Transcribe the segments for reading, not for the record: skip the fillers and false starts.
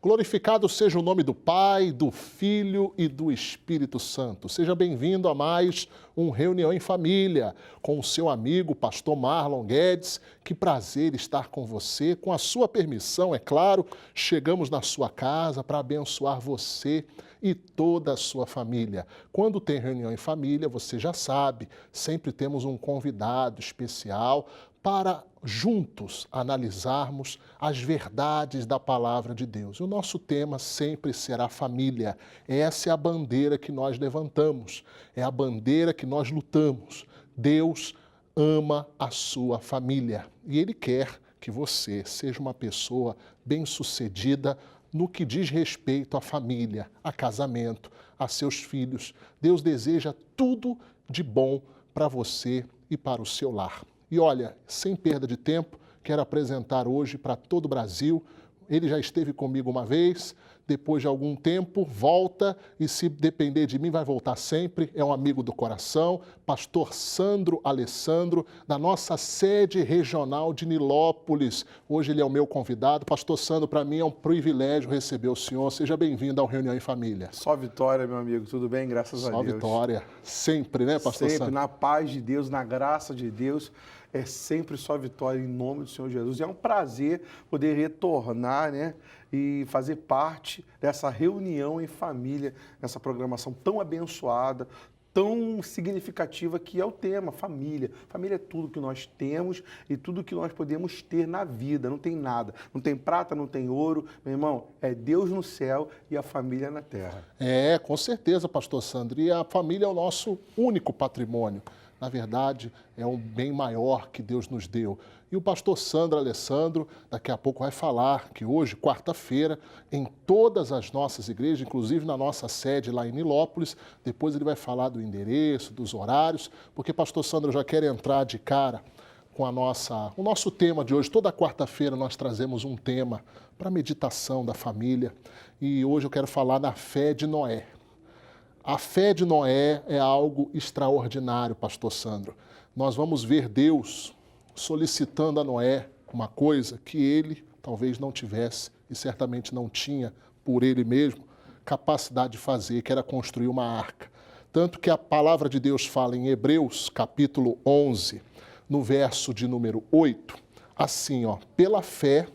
Glorificado seja o nome do Pai, do Filho e do Espírito Santo. Seja bem-vindo a mais um Reunião em Família com o seu amigo, pastor Marlon Guedes. Que prazer estar com você. Com a sua permissão, é claro, chegamos na sua casa para abençoar você e toda a sua família. Quando tem reunião em família, você já sabe, sempre temos um convidado especial para juntos analisarmos as verdades da palavra de Deus. E o nosso tema sempre será família. Essa é a bandeira que nós levantamos, é a bandeira que nós lutamos. Deus ama a sua família e Ele quer que você seja uma pessoa bem-sucedida no que diz respeito à família, a casamento, a seus filhos. Deus deseja tudo de bom para você e para o seu lar. E olha, sem perda de tempo, quero apresentar hoje para todo o Brasil. Ele já esteve comigo uma vez, depois de algum tempo volta e, se depender de mim, vai voltar sempre. É um amigo do coração, pastor Sandro Alessandro, da nossa sede regional de Nilópolis. Hoje ele é o meu convidado. Pastor Sandro, para mim é um privilégio receber o senhor. Seja bem-vindo ao Reunião em Família. Só vitória, meu amigo. Tudo bem? Graças a Deus. Só vitória. Sempre, né, pastor Sandro? Sempre, na paz de Deus, na graça de Deus. É sempre só vitória em nome do Senhor Jesus. E é um prazer poder retornar, né, e fazer parte dessa reunião em família, nessa programação tão abençoada, tão significativa que é o tema, família. Família é tudo que nós temos e tudo que nós podemos ter na vida. Não tem nada. Não tem prata, não tem ouro. Meu irmão, é Deus no céu e a família na terra. É, com certeza, pastor Sandro. E a família é o nosso único patrimônio. Na verdade, é um bem maior que Deus nos deu. E o pastor Sandro Alessandro, daqui a pouco vai falar que hoje, quarta-feira, em todas as nossas igrejas, inclusive na nossa sede lá em Nilópolis, depois ele vai falar do endereço, dos horários, porque pastor Sandro já quer entrar de cara com o nosso tema de hoje. Toda quarta-feira nós trazemos um tema para a meditação da família. E hoje eu quero falar da fé de Noé. A fé de Noé é algo extraordinário, pastor Sandro. Nós vamos ver Deus solicitando a Noé uma coisa que ele talvez não tivesse e certamente não tinha por ele mesmo capacidade de fazer, que era construir uma arca. Tanto que a palavra de Deus fala em Hebreus, capítulo 11, no verso de número 8, assim, pela fé,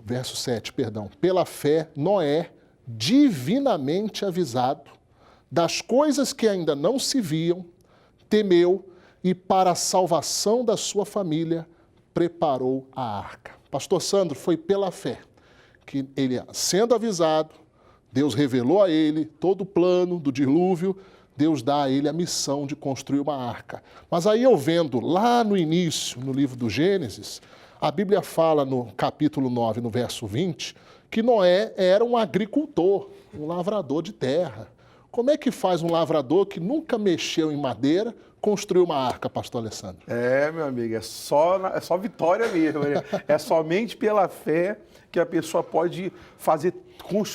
verso 7, perdão, pela fé, Noé, divinamente avisado das coisas que ainda não se viam, temeu e para a salvação da sua família preparou a arca. Pastor Sandro, foi pela fé que ele, sendo avisado, Deus revelou a ele todo o plano do dilúvio, Deus dá a ele a missão de construir uma arca. Mas aí eu vendo lá no início, no livro do Gênesis, a Bíblia fala no capítulo 9, no verso 20, que Noé era um agricultor, um lavrador de terra. Como é que faz um lavrador que nunca mexeu em madeira construir uma arca, pastor Alessandro? Meu amigo, é só vitória mesmo. É somente pela fé que a pessoa pode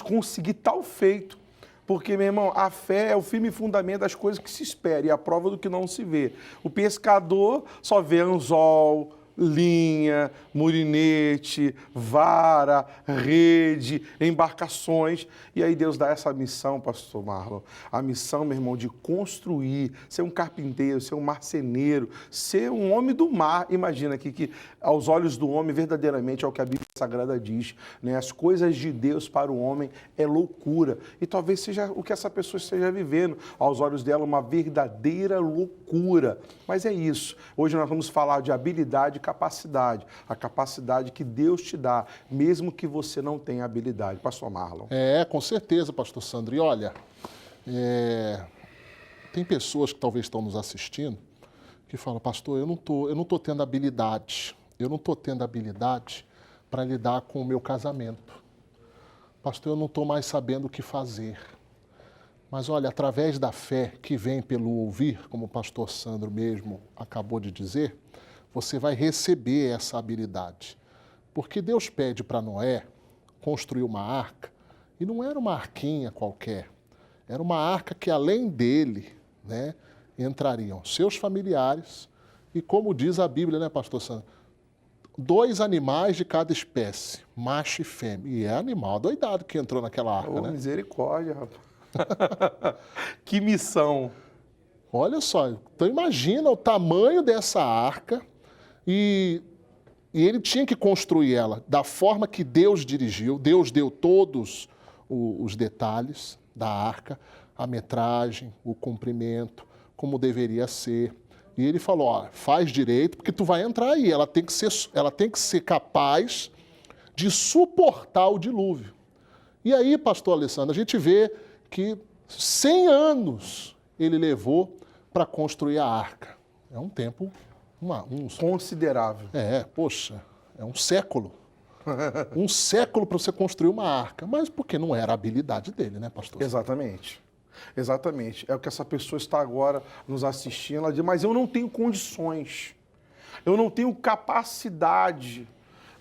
conseguir tal feito. Porque, meu irmão, a fé é o firme fundamento das coisas que se espera e a prova do que não se vê. O pescador só vê anzol, linha, murinete, vara, rede, embarcações. E aí Deus dá essa missão, pastor Marlon, a missão, meu irmão, de construir, ser um carpinteiro, ser um marceneiro, ser um homem do mar. Imagina aqui que aos olhos do homem, verdadeiramente, é o que a Bíblia Sagrada diz, né? As coisas de Deus para o homem é loucura. E talvez seja o que essa pessoa esteja vivendo, aos olhos dela, uma verdadeira loucura. Mas é isso. Hoje nós vamos falar de habilidade e capacidade, a capacidade que Deus te dá, mesmo que você não tenha habilidade. Pastor Marlon. Com certeza, pastor Sandro. E olha, tem pessoas que talvez estão nos assistindo que falam, pastor, eu não tô tendo habilidade, para lidar com o meu casamento. Pastor, eu não estou mais sabendo o que fazer. Mas olha, através da fé que vem pelo ouvir, como o pastor Sandro mesmo acabou de dizer, você vai receber essa habilidade. Porque Deus pede para Noé construir uma arca, e não era uma arquinha qualquer, era uma arca que além dele, né, entrariam seus familiares, e como diz a Bíblia, né, pastor Sandro, 2 animais de cada espécie, macho e fêmea. E é animal doidado que entrou naquela arca, Ô, né? misericórdia, rapaz. Que missão. Olha só, então imagina o tamanho dessa arca e ele tinha que construir ela da forma que Deus dirigiu. Deus deu todos os detalhes da arca, a metragem, o comprimento, como deveria ser. E ele falou, ó, faz direito, porque tu vai entrar aí. Ela tem que ser capaz de suportar o dilúvio. E aí, pastor Alessandro, a gente vê que 100 anos ele levou para construir a arca. É um tempo, Considerável. poxa, é um século. Um século para você construir uma arca. Mas porque não era a habilidade dele, né, pastor? Exatamente. Exatamente. É o que essa pessoa está agora nos assistindo. Ela diz, mas eu não tenho condições. Eu não tenho capacidade.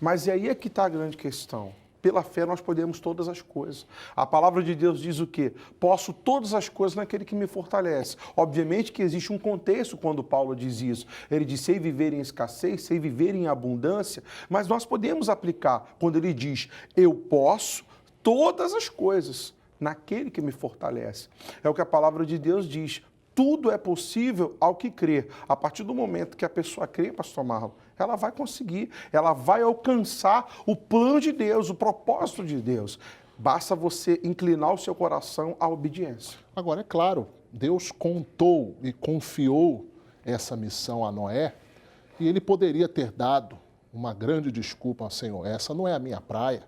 Mas aí é que está a grande questão. Pela fé nós podemos todas as coisas. A palavra de Deus diz o quê? Posso todas as coisas naquele que me fortalece. Obviamente que existe um contexto quando Paulo diz isso. Ele diz, sei viver em escassez, sei viver em abundância, mas nós podemos aplicar quando ele diz, eu posso todas as coisas naquele que me fortalece. É o que a palavra de Deus diz. Tudo é possível ao que crer. A partir do momento que a pessoa crê, pastor Marlon, ela vai conseguir, ela vai alcançar o plano de Deus, o propósito de Deus. Basta você inclinar o seu coração à obediência. Agora, é claro, Deus contou e confiou essa missão a Noé e ele poderia ter dado uma grande desculpa ao Senhor. Essa não é a minha praia,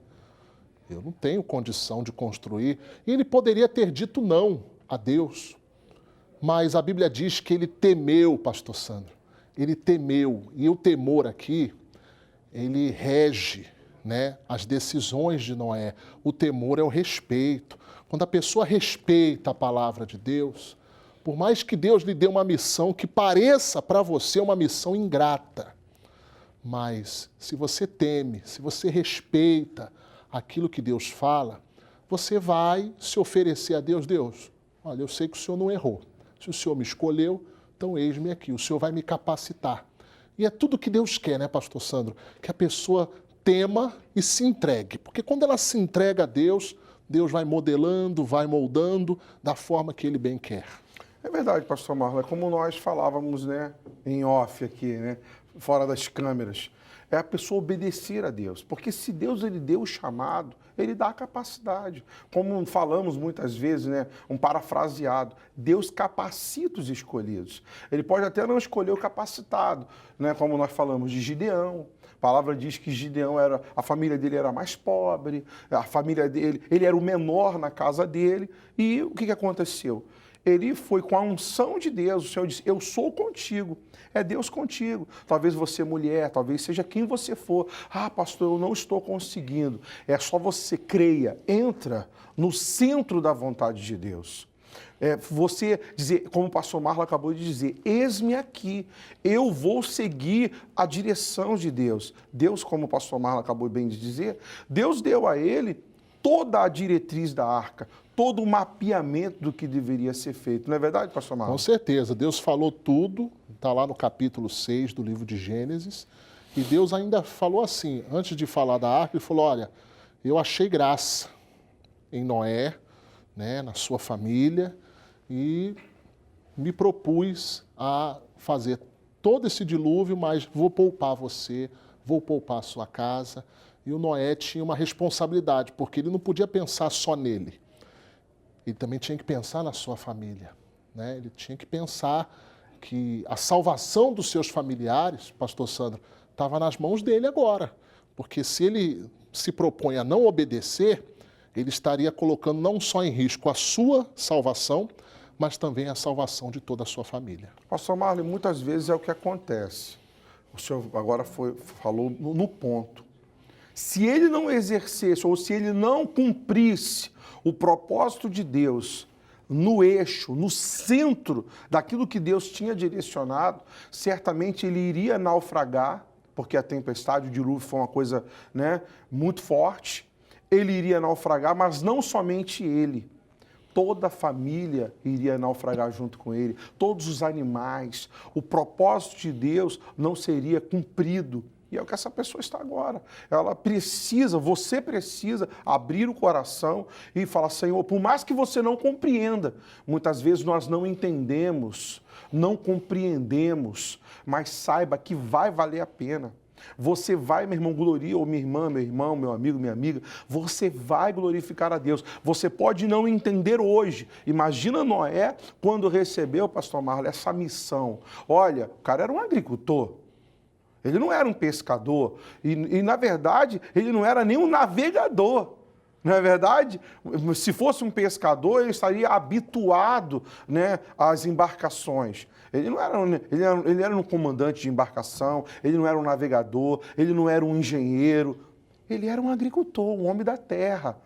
eu não tenho condição de construir. E ele poderia ter dito não a Deus. Mas a Bíblia diz que ele temeu, pastor Sandro. Ele temeu. E o temor aqui, ele rege, né, as decisões de Noé. O temor é o respeito. Quando a pessoa respeita a palavra de Deus, por mais que Deus lhe dê uma missão que pareça para você uma missão ingrata, mas se você teme, se você respeita aquilo que Deus fala, você vai se oferecer a Deus. Deus, olha, eu sei que o Senhor não errou. Se o Senhor me escolheu, então eis-me aqui. O Senhor vai me capacitar. E é tudo que Deus quer, né, pastor Sandro? Que a pessoa tema e se entregue. Porque quando ela se entrega a Deus, Deus vai modelando, vai moldando da forma que Ele bem quer. É verdade, pastor Marlon. É como nós falávamos, né, em off aqui, né, fora das câmeras. É a pessoa obedecer a Deus. Porque se Deus ele deu o chamado, ele dá a capacidade. Como falamos muitas vezes, né, um parafraseado, Deus capacita os escolhidos. Ele pode até não escolher o capacitado, né, como nós falamos de Gideão. A palavra diz que Gideão a família dele era mais pobre, a família dele, ele era o menor na casa dele. E o que aconteceu? Ele foi com a unção de Deus, o Senhor disse, eu sou contigo, é Deus contigo. Talvez você mulher, talvez seja quem você for. Ah, pastor, eu não estou conseguindo. É só você creia, entra no centro da vontade de Deus. Você dizer, como o pastor Marlon acabou de dizer, eis-me aqui, eu vou seguir a direção de Deus. Deus, como o pastor Marlon acabou bem de dizer, Deus deu a ele toda a diretriz da arca, todo o mapeamento do que deveria ser feito. Não é verdade, pastor Marlon? Com certeza. Deus falou tudo, está lá no capítulo 6 do livro de Gênesis, e Deus ainda falou assim, antes de falar da arca, ele falou, olha, eu achei graça em Noé, né, na sua família, e me propus a fazer todo esse dilúvio, mas vou poupar você, vou poupar a sua casa. E o Noé tinha uma responsabilidade, porque ele não podia pensar só nele. Ele também tinha que pensar na sua família, né? Ele tinha que pensar que a salvação dos seus familiares, pastor Sandro, estava nas mãos dele agora. Porque se ele se propõe a não obedecer, ele estaria colocando não só em risco a sua salvação, mas também a salvação de toda a sua família. Pastor Marlon, muitas vezes é o que acontece. O senhor agora falou no ponto. Se ele não exercesse ou se ele não cumprisse o propósito de Deus no eixo, no centro daquilo que Deus tinha direcionado, certamente ele iria naufragar, porque a tempestade, o dilúvio foi uma coisa, né, muito forte. Ele iria naufragar, mas não somente ele. Toda a família iria naufragar junto com ele, todos os animais. O propósito de Deus não seria cumprido. E é o que essa pessoa está agora. Ela precisa, você precisa abrir o coração e falar, Senhor, por mais que você não compreenda, muitas vezes nós não entendemos, não compreendemos, mas saiba que vai valer a pena. Você vai, meu irmão, gloriar, ou minha irmã, meu irmão, meu amigo, minha amiga, você vai glorificar a Deus. Você pode não entender hoje. Imagina Noé quando recebeu, pastor Marlon, essa missão. Olha, o cara era um agricultor. Ele não era um pescador. E na verdade, ele não era nem um navegador. Não é verdade? Se fosse um pescador, ele estaria habituado, né, às embarcações. Ele era um comandante de embarcação, ele não era um navegador, ele não era um engenheiro. Ele era um agricultor, um homem da terra.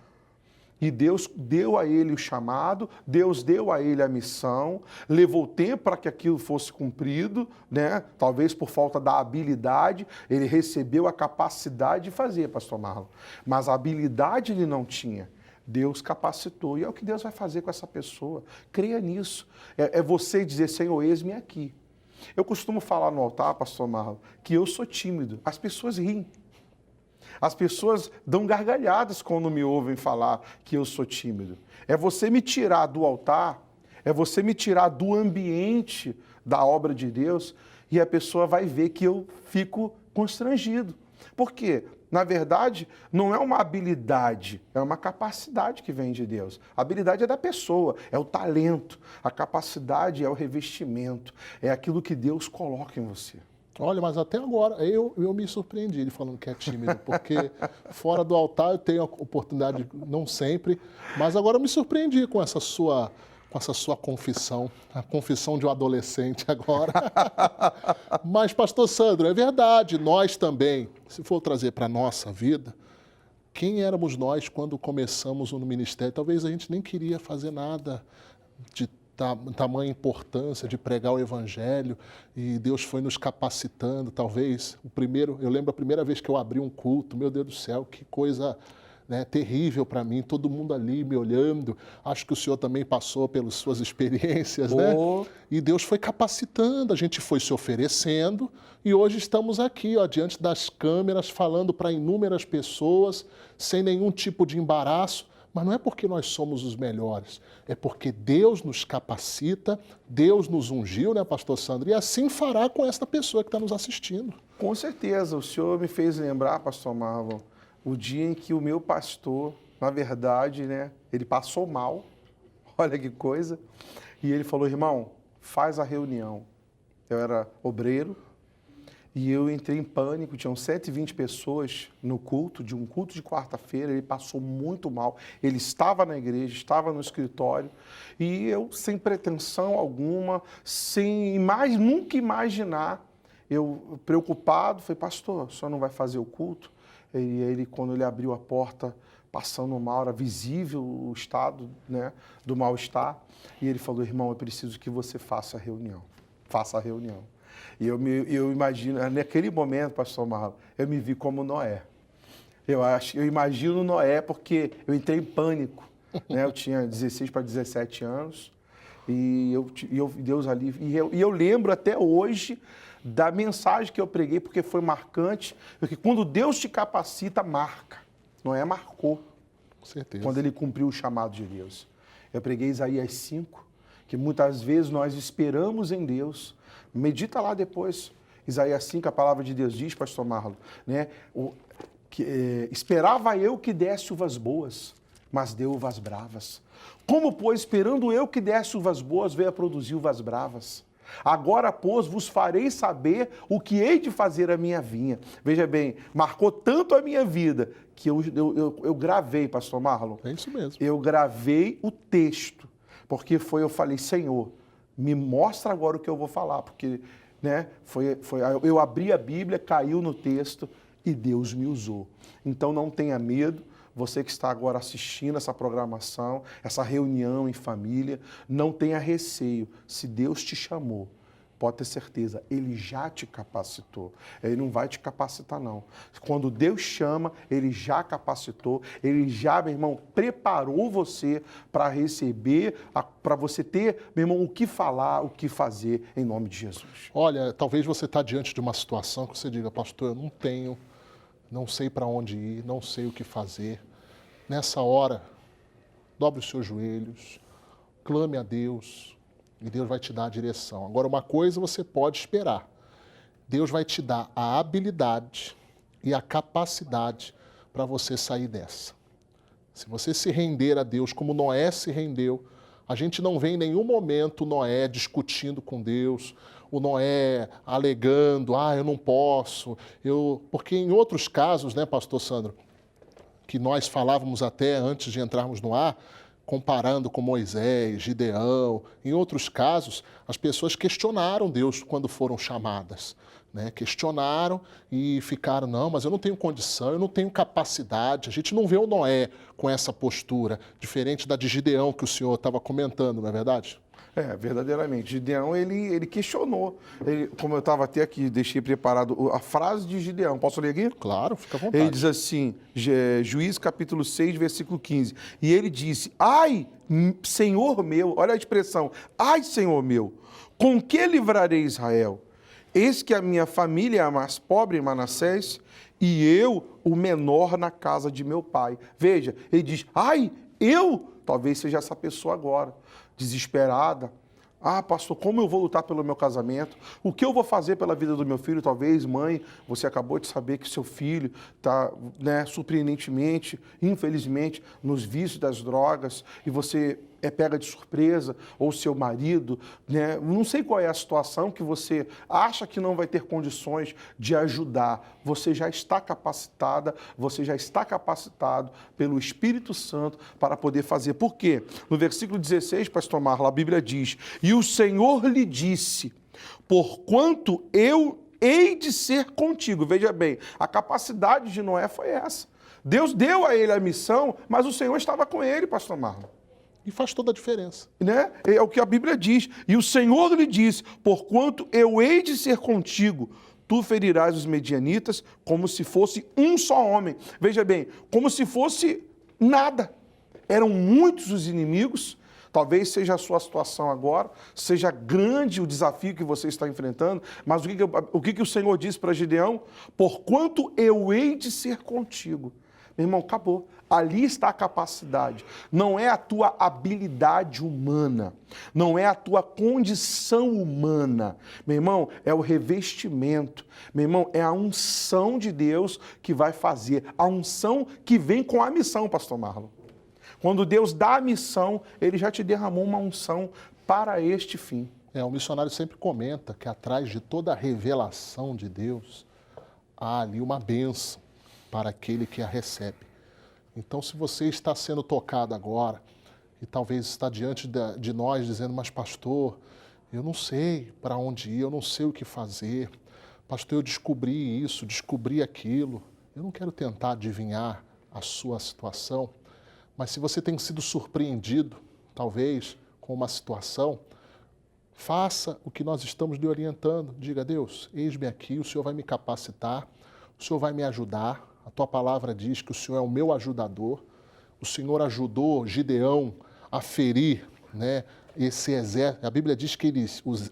E Deus deu a ele o chamado, Deus deu a ele a missão, levou tempo para que aquilo fosse cumprido, né? Talvez por falta da habilidade, ele recebeu a capacidade de fazer, pastor Marlon. Mas a habilidade ele não tinha. Deus capacitou. E é o que Deus vai fazer com essa pessoa. Creia nisso. É você dizer, Senhor, eis-me aqui. Eu costumo falar no altar, pastor Marlon, que eu sou tímido. As pessoas riem. As pessoas dão gargalhadas quando me ouvem falar que eu sou tímido. É você me tirar do altar, é você me tirar do ambiente da obra de Deus e a pessoa vai ver que eu fico constrangido. Por quê? Na verdade, não é uma habilidade, é uma capacidade que vem de Deus. A habilidade é da pessoa, é o talento. A capacidade é o revestimento, é aquilo que Deus coloca em você. Olha, mas até agora eu me surpreendi ele falando que é tímido, porque fora do altar eu tenho a oportunidade, não sempre, mas agora eu me surpreendi com essa sua confissão, a confissão de um adolescente agora. Mas, pastor Sandro, é verdade, nós também, se for trazer para a nossa vida, quem éramos nós quando começamos no ministério? Talvez a gente nem queria fazer nada de tamanha importância de pregar o evangelho e Deus foi nos capacitando, talvez. Eu lembro a primeira vez que eu abri um culto, meu Deus do céu, que coisa, né, terrível para mim, todo mundo ali me olhando. Acho que o senhor também passou pelas suas experiências, né? E Deus foi capacitando, a gente foi se oferecendo e hoje estamos aqui, ó, diante das câmeras, falando para inúmeras pessoas, sem nenhum tipo de embaraço. Mas não é porque nós somos os melhores, é porque Deus nos capacita, Deus nos ungiu, né, pastor Sandro? E assim fará com esta pessoa que está nos assistindo. Com certeza, o senhor me fez lembrar, pastor Marlon, o dia em que o meu pastor, na verdade, né, ele passou mal, olha que coisa, e ele falou, irmão, faz a reunião. Eu era obreiro, e eu entrei em pânico, tinham 120 pessoas no culto, de um culto de quarta-feira, ele passou muito mal. Ele estava na igreja, estava no escritório, e eu, sem pretensão alguma, nunca imaginar, eu preocupado, falei, pastor, o senhor não vai fazer o culto? E ele, quando ele abriu a porta, passando mal, era visível o estado, né, do mal-estar, e ele falou, irmão, eu preciso que você faça a reunião. Faça a reunião. E eu imagino, naquele momento, pastor Marlon, eu me vi como Noé. Eu imagino Noé porque eu entrei em pânico. Né? Eu tinha 16 para 17 anos e Deus ali. E eu lembro até hoje da mensagem que eu preguei, porque foi marcante. Porque quando Deus te capacita, marca. Noé marcou. Com certeza. Quando ele cumpriu o chamado de Deus. Eu preguei Isaías 5, que muitas vezes nós esperamos em Deus. Medita lá depois. Isaías 5, a palavra de Deus diz, pastor Marlon, né? Esperava eu que desse uvas boas, mas deu uvas bravas. Como, pois, esperando eu que desse uvas boas, veio a produzir uvas bravas? Agora, pois, vos farei saber o que hei de fazer a minha vinha. Veja bem, marcou tanto a minha vida que eu gravei, pastor Marlon. É isso mesmo. Eu gravei o texto, porque eu falei, Senhor, me mostra agora o que eu vou falar, porque, né, eu abri a Bíblia, caiu no texto e Deus me usou. Então não tenha medo, você que está agora assistindo essa programação, essa reunião em família, não tenha receio. Se Deus te chamou, pode ter certeza, Ele já te capacitou. Ele não vai te capacitar, não. Quando Deus chama, Ele já capacitou, Ele já, meu irmão, preparou você para receber, para você ter, meu irmão, o que falar, o que fazer, em nome de Jesus. Olha, talvez você está diante de uma situação que você diga, pastor, eu não tenho, não sei para onde ir, não sei o que fazer. Nessa hora, dobre os seus joelhos, clame a Deus e Deus vai te dar a direção. Agora, uma coisa você pode esperar. Deus vai te dar a habilidade e a capacidade para você sair dessa. Se você se render a Deus como Noé se rendeu, a gente não vê em nenhum momento o Noé discutindo com Deus, o Noé alegando, eu não posso, porque em outros casos, né, pastor Sandro, que nós falávamos até antes de entrarmos no ar, comparando com Moisés, Gideão, em outros casos, as pessoas questionaram Deus quando foram chamadas. Né? Questionaram e ficaram, não, mas eu não tenho condição, eu não tenho capacidade. A gente não vê o Noé com essa postura, diferente da de Gideão que o senhor estava comentando, não é verdade? Verdadeiramente. Gideão, ele questionou. Como eu estava até aqui, deixei preparado a frase de Gideão. Posso ler aqui? Claro, fica à vontade. Ele diz assim, Juízes capítulo 6, versículo 15. E ele disse, ai, Senhor meu, olha a expressão, ai, Senhor meu, com que livrarei Israel? Eis que a minha família é a mais pobre em Manassés e eu, o menor na casa de meu pai. Veja, ele diz, ai, talvez seja essa pessoa agora, desesperada. Pastor, como eu vou lutar pelo meu casamento? O que eu vou fazer pela vida do meu filho? Talvez, mãe, você acabou de saber que seu filho está, surpreendentemente, infelizmente, nos vícios das drogas e você é pega de surpresa, ou seu marido, não sei qual é a situação que você acha que não vai ter condições de ajudar. Você já está capacitada, você já está capacitado pelo Espírito Santo para poder fazer. Por quê? No versículo 16, pastor Marlon, a Bíblia diz, e o Senhor lhe disse, porquanto eu hei de ser contigo. Veja bem, a capacidade de Noé foi essa. Deus deu a ele a missão, mas o Senhor estava com ele, pastor Marlon. E faz toda a diferença. É o que a Bíblia diz. E o Senhor lhe disse, porquanto eu hei de ser contigo, tu ferirás os medianitas como se fosse um só homem. Veja bem, como se fosse nada. Eram muitos os inimigos. Talvez seja a sua situação agora, seja grande o desafio que você está enfrentando, mas o que o Senhor disse para Gideão? Porquanto eu hei de ser contigo. Meu irmão, acabou. Ali está a capacidade. Não é a tua habilidade humana. Não é a tua condição humana. Meu irmão, é o revestimento. Meu irmão, é a unção de Deus que vai fazer. A unção que vem com a missão, pastor Marlon. Quando Deus dá a missão, Ele já te derramou uma unção para este fim. O missionário sempre comenta que atrás de toda a revelação de Deus, há ali uma bênção para aquele que a recebe. Então, se você está sendo tocado agora e talvez está diante de nós dizendo, mas pastor, eu não sei para onde ir, eu não sei o que fazer. Pastor, eu descobri isso, descobri aquilo. Eu não quero tentar adivinhar a sua situação, mas se você tem sido surpreendido, talvez, com uma situação, faça o que nós estamos lhe orientando. Diga, Deus, eis-me aqui, o Senhor vai me capacitar, o Senhor vai me ajudar. A tua palavra diz que o Senhor é o meu ajudador. O Senhor ajudou Gideão a ferir, esse exército. A Bíblia diz que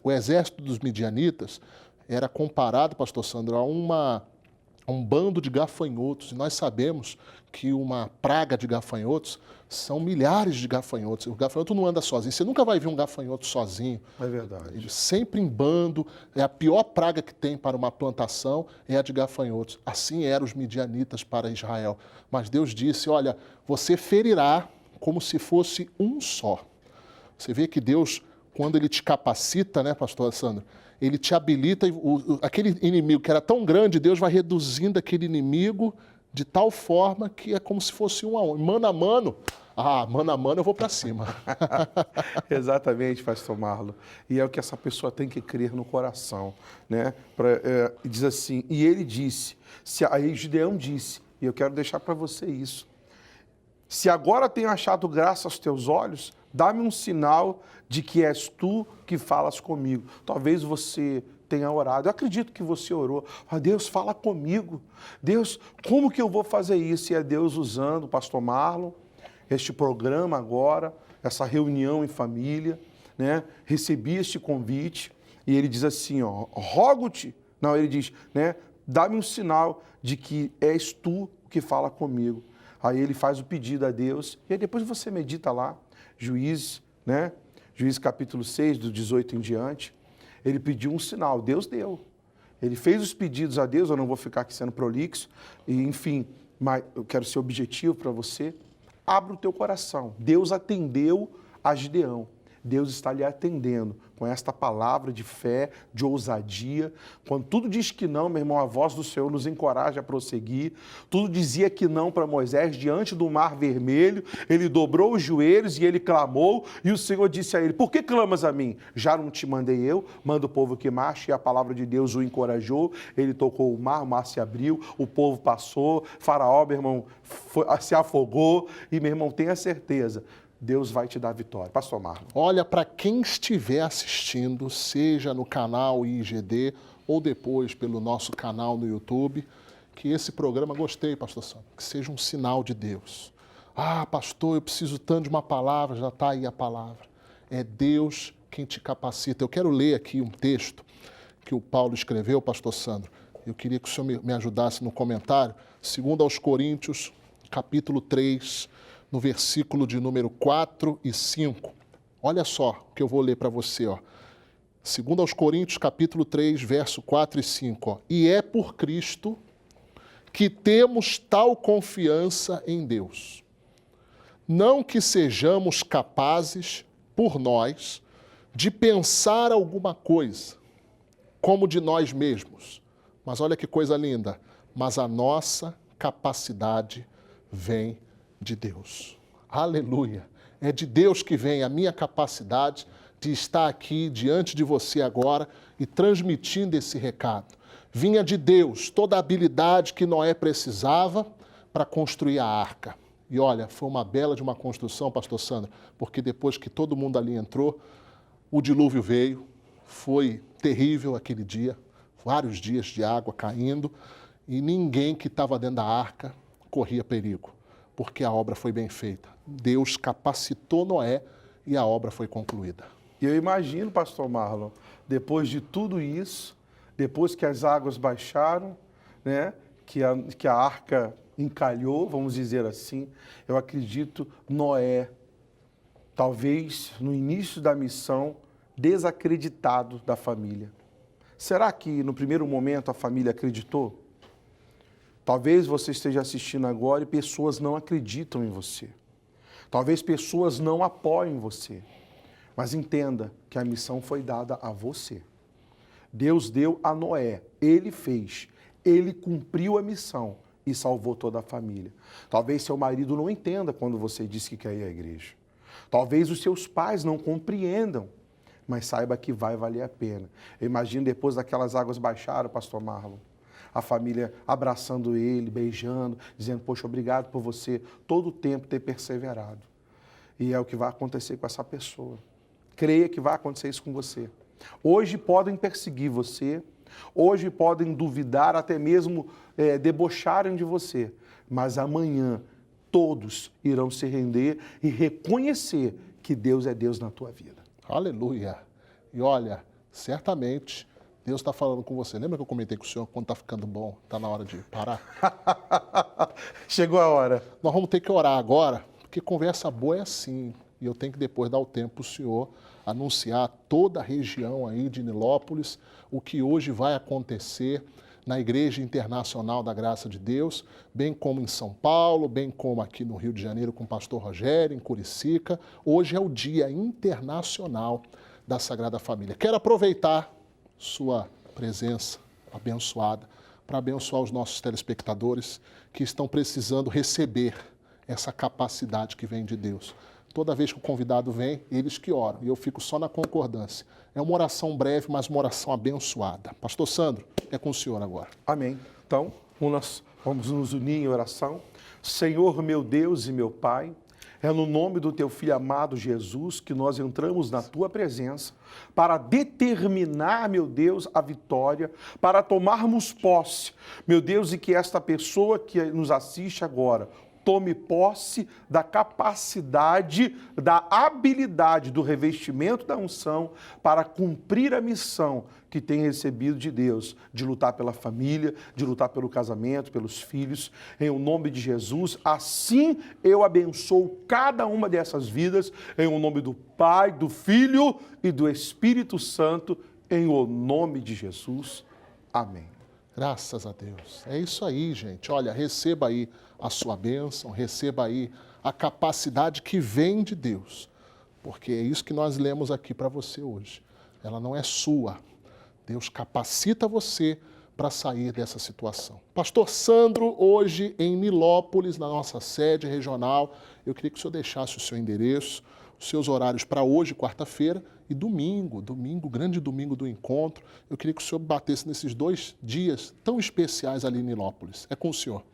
o exército dos midianitas era comparado, pastor Sandro, a um bando de gafanhotos. E nós sabemos que uma praga de gafanhotos são milhares de gafanhotos. O gafanhoto não anda sozinho. Você nunca vai ver um gafanhoto sozinho. É verdade. Ele sempre em bando. É a pior praga que tem para uma plantação é a de gafanhotos. Assim eram os midianitas para Israel. Mas Deus disse, olha, você ferirá como se fosse um só. Você vê que Deus, quando Ele te capacita, pastor Sandro, Ele te habilita, aquele inimigo que era tão grande, Deus vai reduzindo aquele inimigo de tal forma que é como se fosse um a um. Mano a mano, mano a mano eu vou para cima. Exatamente, pastor Marlon. E é o que essa pessoa tem que crer no coração. Diz assim, e ele disse, aí Gideão disse, e eu quero deixar para você isso, se agora tenho achado graça aos teus olhos, dá-me um sinal de que és tu que falas comigo. Talvez você tenha orado. Eu acredito que você orou. Deus, fala comigo. Deus, como que eu vou fazer isso? E é Deus usando o pastor Marlon, este programa agora, essa reunião em família, né? Recebi este convite e ele diz assim, ó, rogo-te. Não, ele diz, né? Dá-me um sinal de que és tu que fala comigo. Aí ele faz o pedido a Deus e aí depois você medita lá, Juízes, né? Juízes capítulo 6, do 18 em diante. Ele pediu um sinal, Deus deu. Ele fez os pedidos a Deus, eu não vou ficar aqui sendo prolixo, e, enfim, mas eu quero ser objetivo para você. Abra o teu coração. Deus atendeu a Gideão. Deus está lhe atendendo com esta palavra de fé, de ousadia. Quando tudo diz que não, meu irmão, a voz do Senhor nos encoraja a prosseguir. Tudo dizia que não para Moisés diante do mar vermelho. Ele dobrou os joelhos e ele clamou. E o Senhor disse a ele, por que clamas a mim? Já não te mandei eu? Manda o povo que marche. E a palavra de Deus o encorajou. Ele tocou o mar se abriu, o povo passou. Faraó, meu irmão, se afogou. E, meu irmão, tenha certeza, Deus vai te dar vitória. Pastor Marlon. Olha, para quem estiver assistindo, seja no canal IGD ou depois pelo nosso canal no YouTube, que esse programa, gostei, pastor Sandro, que seja um sinal de Deus. Ah, pastor, eu preciso tanto de uma palavra, já está aí a palavra. É Deus quem te capacita. Eu quero ler aqui um texto que o Paulo escreveu, pastor Sandro. Eu queria que o senhor me ajudasse no comentário. 2 aos Coríntios, capítulo 3, no versículo de número 4 e 5. Olha só o que eu vou ler para você. 2 aos Coríntios, capítulo 3, verso 4 e 5. Ó. E é por Cristo que temos tal confiança em Deus. Não que sejamos capazes, por nós, de pensar alguma coisa, como de nós mesmos. Mas olha que coisa linda. Mas a nossa capacidade vem de Deus. Aleluia! É de Deus que vem a minha capacidade de estar aqui diante de você agora e transmitindo esse recado. Vinha de Deus toda a habilidade que Noé precisava para construir a arca. E olha, foi uma bela de uma construção, pastor Sandro, porque depois que todo mundo ali entrou, o dilúvio veio, foi terrível aquele dia, vários dias de água caindo, e ninguém que estava dentro da arca corria perigo, porque a obra foi bem feita. Deus capacitou Noé e a obra foi concluída. E eu imagino, pastor Marlon, depois de tudo isso, depois que as águas baixaram, né, que a arca encalhou, vamos dizer assim, eu acredito Noé, talvez no início da missão, desacreditado da família. Será que no primeiro momento a família acreditou? Talvez você esteja assistindo agora e pessoas não acreditam em você. Talvez pessoas não apoiem você. Mas entenda que a missão foi dada a você. Deus deu a Noé, ele fez, ele cumpriu a missão e salvou toda a família. Talvez seu marido não entenda quando você diz que quer ir à igreja. Talvez os seus pais não compreendam, mas saiba que vai valer a pena. Eu imagino depois daquelas águas baixaram, pastor Marlon, a família abraçando ele, beijando, dizendo, poxa, obrigado por você todo o tempo ter perseverado. E é o que vai acontecer com essa pessoa. Creia que vai acontecer isso com você. Hoje podem perseguir você, hoje podem duvidar, até mesmo debocharem de você, mas amanhã todos irão se render e reconhecer que Deus é Deus na tua vida. Aleluia! E olha, certamente Deus está falando com você. Lembra que eu comentei com o senhor quando está ficando bom, está na hora de parar? Chegou a hora. Nós vamos ter que orar agora, porque conversa boa é assim. E eu tenho que depois dar o tempo para o senhor anunciar toda a região aí de Nilópolis, o que hoje vai acontecer na Igreja Internacional da Graça de Deus, bem como em São Paulo, bem como aqui no Rio de Janeiro com o pastor Rogério, em Curicica. Hoje é o Dia Internacional da Sagrada Família. Quero aproveitar sua presença abençoada para abençoar os nossos telespectadores que estão precisando receber essa capacidade que vem de Deus. Toda vez que o convidado vem, eles que oram, e eu fico só na concordância. É uma oração breve, mas uma oração abençoada. Pastor Sandro, é com o senhor agora. Amém. Então, vamos nos unir em oração. Senhor, meu Deus e meu Pai, É no nome do teu Filho amado Jesus que nós entramos na tua presença para determinar, meu Deus, a vitória, para tomarmos posse, meu Deus, e que esta pessoa que nos assiste agora tome posse da capacidade, da habilidade, do revestimento da unção para cumprir a missão que tem recebido de Deus, de lutar pela família, de lutar pelo casamento, pelos filhos, em o nome de Jesus. Assim eu abençoo cada uma dessas vidas, em o nome do Pai, do Filho e do Espírito Santo, em o nome de Jesus. Amém. Graças a Deus. É isso aí, gente. Olha, receba aí a sua bênção, receba aí a capacidade que vem de Deus, porque é isso que nós lemos aqui para você hoje. Ela não é sua. Deus capacita você para sair dessa situação. Pastor Sandro, hoje em Nilópolis, na nossa sede regional, eu queria que o senhor deixasse o seu endereço, os seus horários para hoje, quarta-feira, e domingo, grande domingo do encontro. Eu queria que o senhor batesse nesses 2 dias tão especiais ali em Nilópolis. É com o senhor.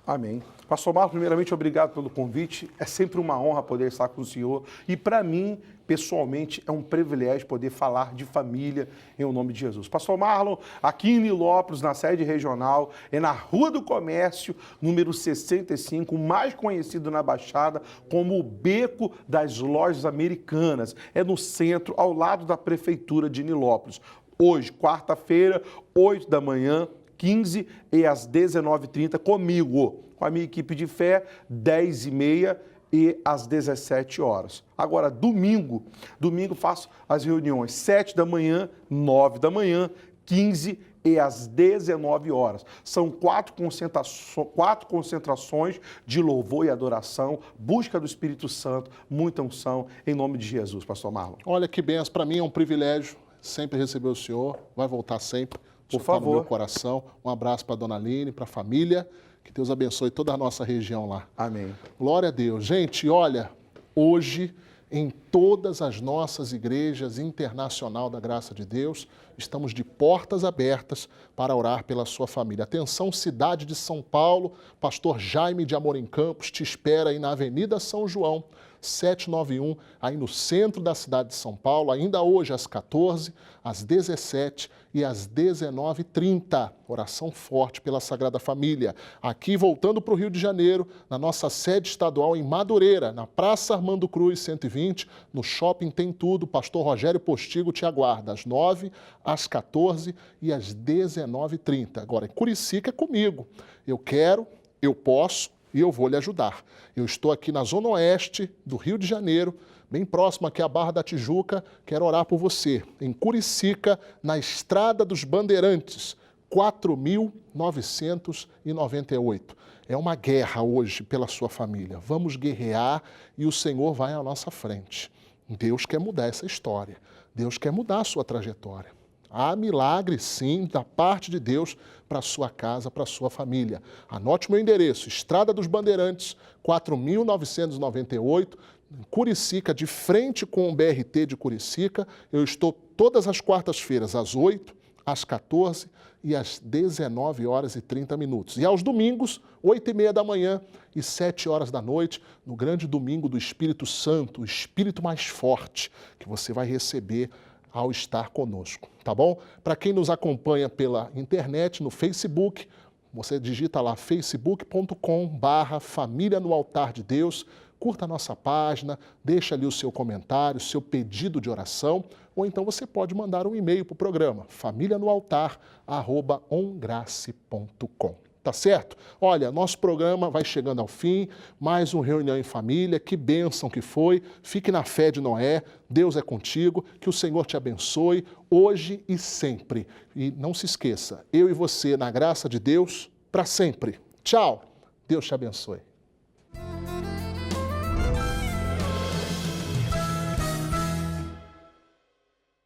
Amém. Pastor Marlon, primeiramente, obrigado pelo convite. É sempre uma honra poder estar com o senhor. E para mim, pessoalmente, é um privilégio poder falar de família em o nome de Jesus. Pastor Marlon, aqui em Nilópolis, na sede regional, é na Rua do Comércio, número 65, mais conhecido na Baixada como o Beco das Lojas Americanas. É no centro, ao lado da Prefeitura de Nilópolis. Hoje, quarta-feira, 8 da manhã, 15 e às 19h30 comigo, com a minha equipe de fé, 10h30 e às 17 horas. Agora, domingo faço as reuniões 7 da manhã, 9 da manhã, 15 e às 19 horas. São 4 concentrações de louvor e adoração, busca do Espírito Santo, muita unção, em nome de Jesus, pastor Marlon. Olha que benção, para mim é um privilégio sempre receber o senhor, vai voltar sempre. Por favor. No meu coração. Um abraço para a dona Aline, para a família. Que Deus abençoe toda a nossa região lá. Amém. Glória a Deus. Gente, olha, hoje, em todas as nossas igrejas internacional da graça de Deus, estamos de portas abertas para orar pela sua família. Atenção, cidade de São Paulo, pastor Jaime de Amorim Campos te espera aí na Avenida São João, 791, aí no centro da cidade de São Paulo, ainda hoje às 14, às 17 e às 19h30. Oração forte pela Sagrada Família. Aqui, voltando para o Rio de Janeiro, na nossa sede estadual em Madureira, na Praça Armando Cruz 120, no Shopping Tem Tudo, pastor Rogério Postigo te aguarda às 9, às 14 e às 19h30. Agora, em Curicica é comigo. Eu quero, eu posso e eu vou lhe ajudar. Eu estou aqui na Zona Oeste do Rio de Janeiro, bem próximo aqui à Barra da Tijuca, quero orar por você. Em Curicica, na Estrada dos Bandeirantes, 4.998. É uma guerra hoje pela sua família. Vamos guerrear e o Senhor vai à nossa frente. Deus quer mudar essa história. Deus quer mudar a sua trajetória. Há milagre, sim, da parte de Deus para a sua casa, para a sua família. Anote meu endereço, Estrada dos Bandeirantes, 4.998, Curicica, de frente com o BRT de Curicica. Eu estou todas as quartas-feiras, às 8, às 14 e às 19h30. E aos domingos, 8h30 da manhã e 7 horas da noite, no grande domingo do Espírito Santo, o Espírito mais forte que você vai receber ao estar conosco, tá bom? Para quem nos acompanha pela internet, no Facebook, você digita lá facebook.com/Família no Altar de Deus, curta a nossa página, deixa ali o seu comentário, o seu pedido de oração, ou então você pode mandar um e-mail para o programa, familianoaltar@ongrace.com. Tá certo? Olha, nosso programa vai chegando ao fim, mais um Reunião em Família, que bênção que foi, fique na fé de Noé, Deus é contigo, que o Senhor te abençoe, hoje e sempre. E não se esqueça, eu e você, na graça de Deus, para sempre. Tchau, Deus te abençoe.